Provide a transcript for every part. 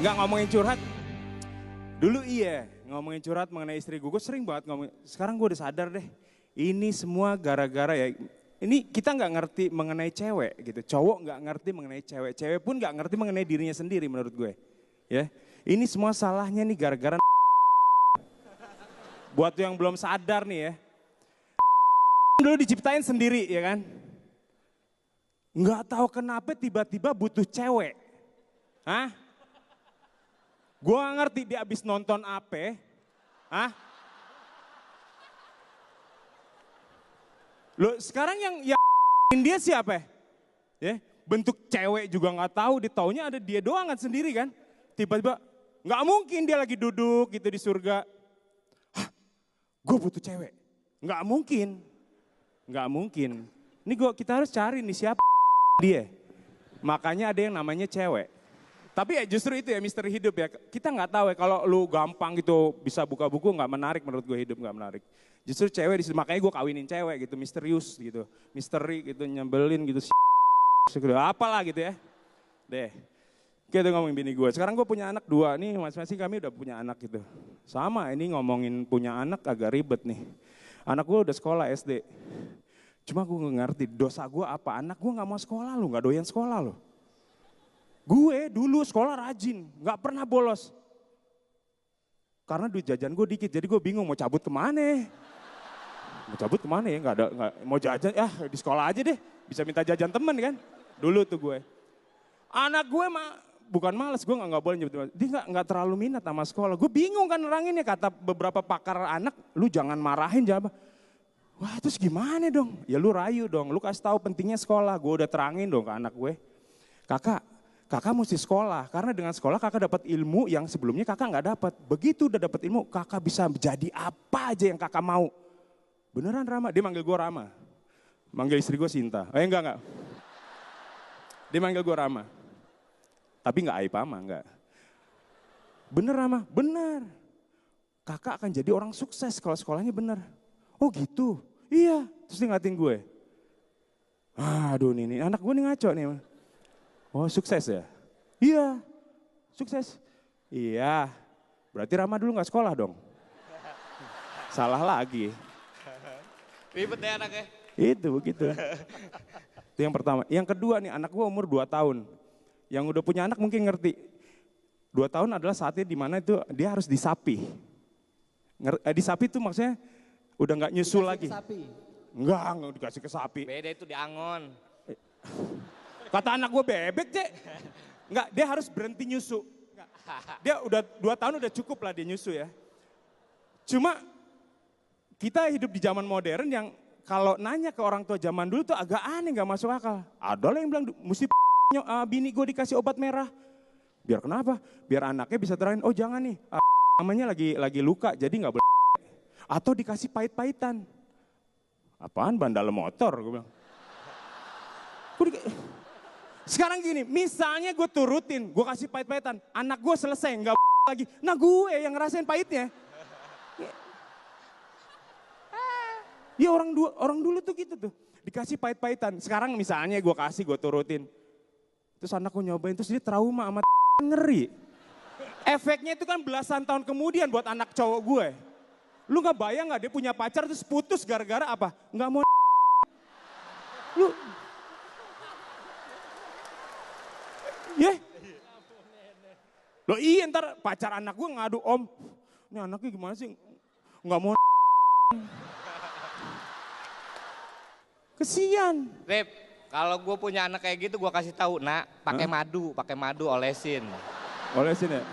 Nggak ngomongin curhat. Dulu iya, ngomongin curhat mengenai istri gue sering banget ngomongin. Sekarang gue udah sadar deh, ini semua gara-gara ya. Ini kita nggak ngerti mengenai cewek gitu. Cowok nggak ngerti mengenai cewek. Cewek pun nggak ngerti mengenai dirinya sendiri menurut gue. Ya, ini semua salahnya nih gara-gara. Buat yang belum sadar nih ya. Dulu diciptain sendiri ya kan. Nggak tahu kenapa tiba-tiba butuh cewek. Hah? Gue gak ngerti dia abis nonton apa. Hah? Loh sekarang yang dia siapa? Ya, bentuk cewek juga gak tahu, dia taunya ada dia doang kan sendiri kan. Tiba-tiba gak mungkin dia lagi duduk gitu di surga. Hah? Gue butuh cewek. Gak mungkin. Gak mungkin. Ini kita harus cari nih siapa dia. Makanya ada yang namanya cewek. Tapi ya justru itu ya misteri hidup ya. Kita nggak tahu ya kalau lu gampang gitu bisa buka buku nggak menarik menurut gue hidup nggak menarik. Justru cewek di situ makanya gue kawinin cewek gitu misterius gitu, misteri gitu nyebelin gitu, apalah gitu ya. Deh, kita ngomongin bini gue. Sekarang gue punya anak 2 nih, masing-masing kami udah punya anak gitu. Sama ini ngomongin punya anak agak ribet nih. Anak gue udah sekolah SD. Cuma gue nggak ngerti dosa gue apa. Anak gue nggak mau sekolah loh, nggak doyan sekolah loh. Gue dulu sekolah rajin, gak pernah bolos. Karena duit jajan gue dikit, jadi gue bingung mau cabut kemana. Mau cabut kemana ya, mau jajan, di sekolah aja deh. Bisa minta jajan temen kan, dulu tuh gue. Anak gue bukan males, gue gak boleh nyebut. Dia gak terlalu minat sama sekolah. Gue bingung kan neranginnya, kata beberapa pakar anak, lu jangan marahin jangan. Wah terus gimana dong, ya lu rayu dong, lu kasih tahu pentingnya sekolah. Gue udah terangin dong ke anak gue. Kakak mesti sekolah, karena dengan sekolah kakak dapat ilmu yang sebelumnya kakak nggak dapat. Begitu udah dapat ilmu, kakak bisa menjadi apa aja yang kakak mau. Beneran Rama, dia manggil gue Rama. Manggil istri gue Sinta. Enggak. Dia manggil gue Rama. Tapi nggak aib ama, enggak. Bener Rama, bener. Kakak akan jadi orang sukses kalau sekolahnya bener. Oh gitu, iya. Terus dia ngatain gue. Aduh nih anak gue nih ngaco nih. Oh sukses ya? Iya, sukses. Iya, berarti Rama dulu gak sekolah dong? Salah lagi. Ribet deh anaknya. Itu begitu. Itu yang pertama. Yang kedua nih anak gue umur 2 tahun. Yang udah punya anak mungkin ngerti. 2 tahun adalah saatnya dimana itu dia harus disapi. Disapi itu maksudnya udah gak nyusul lagi. Enggak dikasih ke sapi. Beda itu diangon. Kata anak gue bebek cek. Enggak, dia harus berhenti nyusu. Dia udah 2 tahun udah cukup lah dia nyusu ya. Cuma kita hidup di zaman modern yang kalau nanya ke orang tua zaman dulu tuh agak aneh gak masuk akal. Ada lah yang bilang mesti bini gue dikasih obat merah. Biar kenapa? Biar anaknya bisa terangin, oh jangan nih namanya lagi luka jadi gak boleh. Atau dikasih pahit-pahitan. Apaan bandal motor gue bilang. Sekarang gini, misalnya gue turutin, gue kasih pahit-pahitan, anak gue selesai, nggak lagi. Nah gue yang ngerasain pahitnya. Ya orang dulu tuh gitu tuh, dikasih pahit-pahitan. Sekarang misalnya gue turutin. Terus anak gue nyobain, terus dia trauma sama ngeri. Efeknya itu kan belasan tahun kemudian buat anak cowok gue. Lu nggak bayang nggak dia punya pacar terus putus gara-gara apa? Nggak mau. Lu. Ya, loh iya ntar pacar anak gue ngadu om, ini anaknya gimana sih, nggak mau kesian. Rip, kalau gue punya anak kayak gitu gue kasih tahu, nak pakai madu olesin. Olesin ya?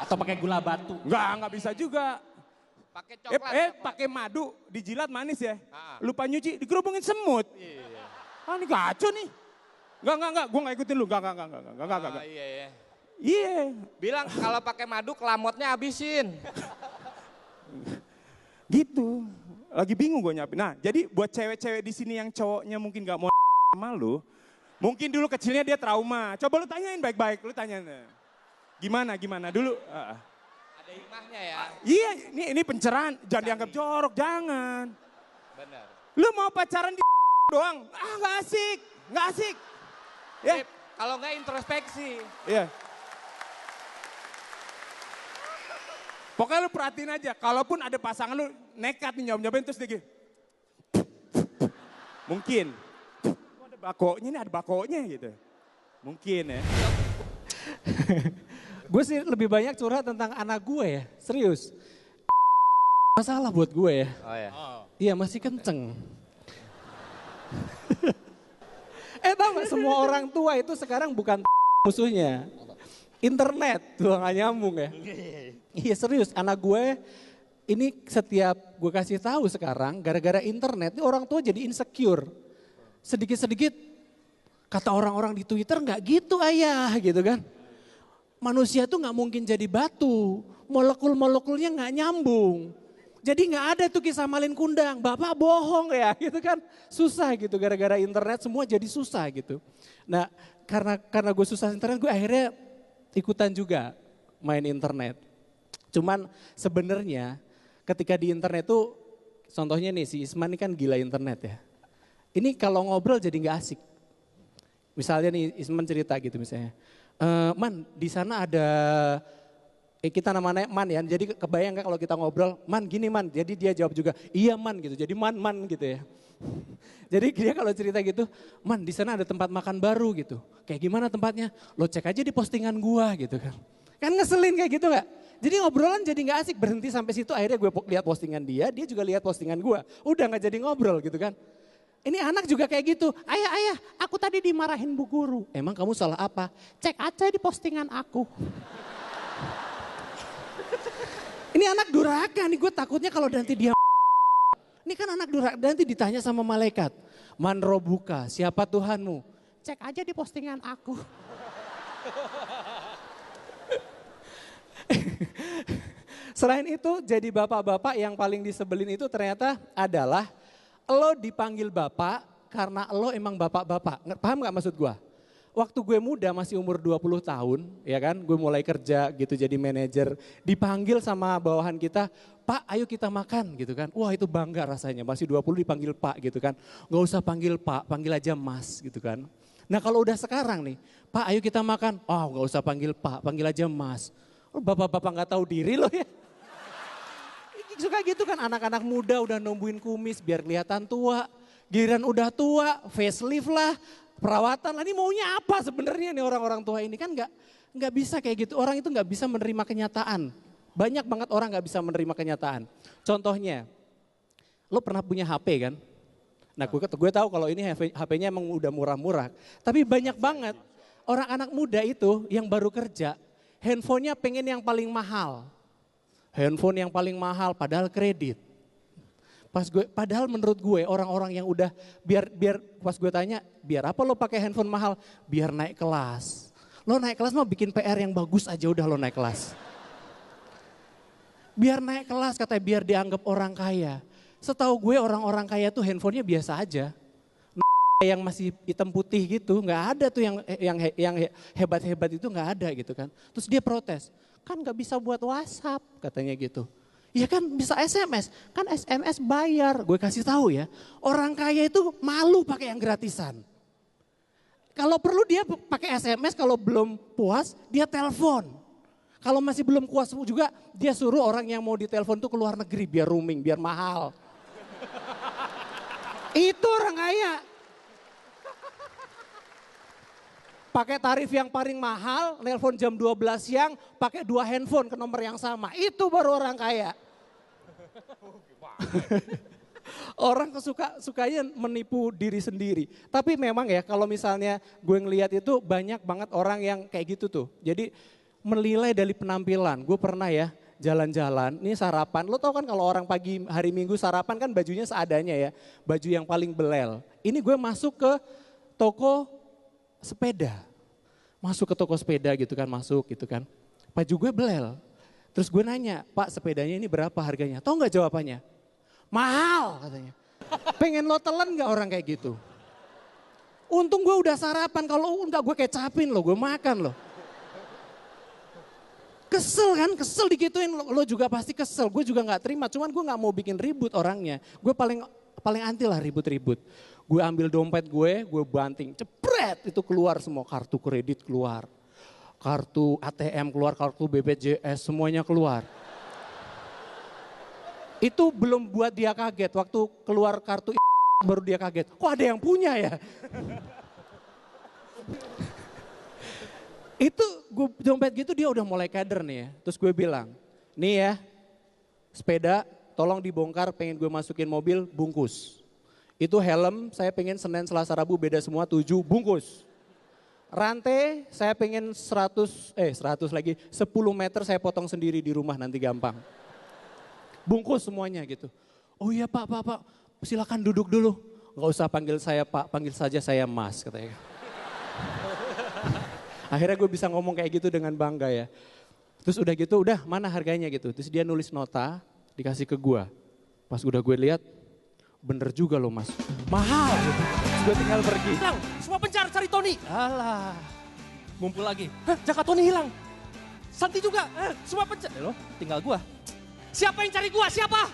Atau pakai gula batu? Nggak bisa juga. Pakai coklat. Pakai madu dijilat manis ya, lupa nyuci dikerubungin semut. Iya. Ah ini kacau nih. Enggak, gue gak ikutin lu. Enggak. Iya. Bilang kalau pakai madu kelamotnya habisin. Gitu. Lagi bingung gue nyapin. Nah, jadi buat cewek-cewek di sini yang cowoknya mungkin gak mau sama lu, mungkin dulu kecilnya dia trauma. Coba lu tanyain baik-baik, lu tanyain. Gimana dulu? Ada hikmahnya ya. Iya, ini pencerahan, jangan dianggap jorok, jangan. Benar. Lu mau pacaran di doang, nggak asik. Ya. Kalau nggak introspeksi. Iya. Pokoknya lu perhatiin aja, kalaupun ada pasangan lu nekat nih nyobain terus dia gini. Mungkin. Ada bakonya nih, ada bakonya gitu. Mungkin ya. Gue sih lebih banyak curhat tentang anak gue ya, serius. Masalah buat gue ya. Oh ya. Iya masih kenceng. Tau gak semua orang tua itu sekarang bukan musuhnya. Internet tuh gak nyambung ya. Iya serius, anak gue ini setiap gue kasih tahu sekarang gara-gara internet ini orang tua jadi insecure. Sedikit-sedikit kata orang-orang di Twitter nggak gitu ayah gitu kan. Manusia tuh nggak mungkin jadi batu, molekul-molekulnya nggak nyambung. Jadi nggak ada tuh kisah malin kundang, bapak bohong ya gitu kan. Susah gitu gara-gara internet semua jadi susah gitu. Nah karena gue susah internet gue akhirnya ikutan juga main internet. Cuman sebenarnya ketika di internet tuh contohnya nih si Isman ini kan gila internet ya. Ini kalau ngobrol jadi nggak asik. Misalnya nih Isman cerita gitu misalnya. Man di sana ada, kita namanya Man ya, jadi kebayang kan kalau kita ngobrol, Man gini Man, jadi dia jawab juga, iya Man gitu, jadi Man gitu ya. Jadi dia kalau cerita gitu, Man di sana ada tempat makan baru gitu, kayak gimana tempatnya, lo cek aja di postingan gua gitu kan. Kan ngeselin kayak gitu gak? Jadi ngobrolan jadi gak asik, berhenti sampai situ akhirnya gue lihat postingan dia juga lihat postingan gua, udah gak jadi ngobrol gitu kan. Ini anak juga kayak gitu, ayah, aku tadi dimarahin bu guru. Emang kamu salah apa? Cek aja di postingan aku. Ini anak durhaka nih, gue takutnya kalau nanti dia ini kan anak durhaka, nanti ditanya sama malaikat. Man robuka, siapa Tuhanmu? Cek aja di postingan aku. Selain itu jadi bapak-bapak yang paling disebelin itu ternyata adalah lo dipanggil bapak karena lo emang bapak-bapak. Paham gak maksud gue? Waktu gue muda masih umur 20 tahun ya kan. Gue mulai kerja gitu jadi manajer. Dipanggil sama bawahan kita, Pak ayo kita makan gitu kan. Wah itu bangga rasanya masih 20 dipanggil Pak gitu kan. Gak usah panggil Pak, panggil aja Mas gitu kan. Nah kalau udah sekarang nih, Pak ayo kita makan. Oh gak usah panggil Pak, panggil aja Mas. Oh, bapak-bapak gak tahu diri loh ya. Suka gitu kan anak-anak muda udah numbuhin kumis biar kelihatan tua. Giliran udah tua, facelift lah, perawatan lah. Ini maunya apa sebenarnya nih orang-orang tua ini kan nggak bisa kayak gitu. Orang itu nggak bisa menerima kenyataan. Banyak banget orang nggak bisa menerima kenyataan. Contohnya, lo pernah punya HP kan? Nah gue tahu kalau ini HP-nya emang udah murah-murah. Tapi banyak banget orang anak muda itu yang baru kerja, handphonenya pengen yang paling mahal. Handphone yang paling mahal padahal kredit. Padahal menurut gue orang-orang yang udah biar pas gue tanya, biar apa lo pakai handphone mahal? Biar naik kelas. Lo naik kelas mau bikin PR yang bagus aja udah lo naik kelas. Biar naik kelas katanya biar dianggap orang kaya. Setahu gue orang-orang kaya tuh handphonenya biasa aja. Yang masih hitam putih gitu, nggak ada tuh yang hebat-hebat itu nggak ada gitu kan. Terus dia protes, kan nggak bisa buat WhatsApp katanya gitu. Ya kan bisa SMS, kan SMS bayar. Gue kasih tahu ya, orang kaya itu malu pakai yang gratisan. Kalau perlu dia pakai SMS, kalau belum puas dia telepon. Kalau masih belum puas juga dia suruh orang yang mau ditelepon tuh ke luar negeri biar roaming, biar mahal. Itu orang kaya. Pakai tarif yang paling mahal, nelpon jam 12 siang, pakai 2 handphone ke nomor yang sama. Itu baru orang kaya. Orang sukanya menipu diri sendiri. Tapi memang ya kalau misalnya gue ngelihat itu banyak banget orang yang kayak gitu tuh. Jadi menilai dari penampilan. Gue pernah ya jalan-jalan, ini sarapan. Lo tau kan kalau orang pagi hari Minggu sarapan kan bajunya seadanya ya. Baju yang paling belel. Ini gue masuk ke toko sepeda. Masuk ke toko sepeda gitu kan, masuk gitu kan. Baju gue belel. Terus gue nanya, Pak sepedanya ini berapa harganya? Tahu nggak jawabannya? Mahal katanya. Pengen lo telan nggak orang kayak gitu? Untung gue udah sarapan, kalau enggak gue kecapin lo, gue makan lo. Kesel kan, kesel digituin lo juga pasti kesel. Gue juga nggak terima, cuman gue nggak mau bikin ribut orangnya. Gue paling anti lah ribut-ribut. Gue ambil dompet gue banting, cepret itu keluar semua, kartu kredit keluar. Kartu ATM keluar, kartu BPJS semuanya keluar. Itu belum buat dia kaget, waktu keluar kartu baru dia kaget. Kok ada yang punya ya? Itu gue dompet gitu dia udah mulai keder nih ya. Terus gue bilang, nih ya sepeda tolong dibongkar pengen gue masukin mobil bungkus. Itu helm saya pengen Senin Selasa Rabu beda semua 7 bungkus. Rantai saya pengen 100 lagi 10 meter saya potong sendiri di rumah nanti gampang. Bungkus semuanya gitu. Oh iya pak, silakan duduk dulu. Gak usah panggil saya pak, panggil saja saya mas katanya. Akhirnya gue bisa ngomong kayak gitu dengan bangga ya. Terus udah gitu, udah mana harganya gitu. Terus dia nulis nota, dikasih ke gue. Pas udah gue lihat, bener juga loh mas. Mahal gitu. Terus gue tinggal pergi. Hilang, semua pencar cari Tony. Alah, ngumpul lagi. Hah, jaket Tony hilang. Santi juga, semua pencar. Loh, tinggal gua. Siapa yang cari gua, siapa?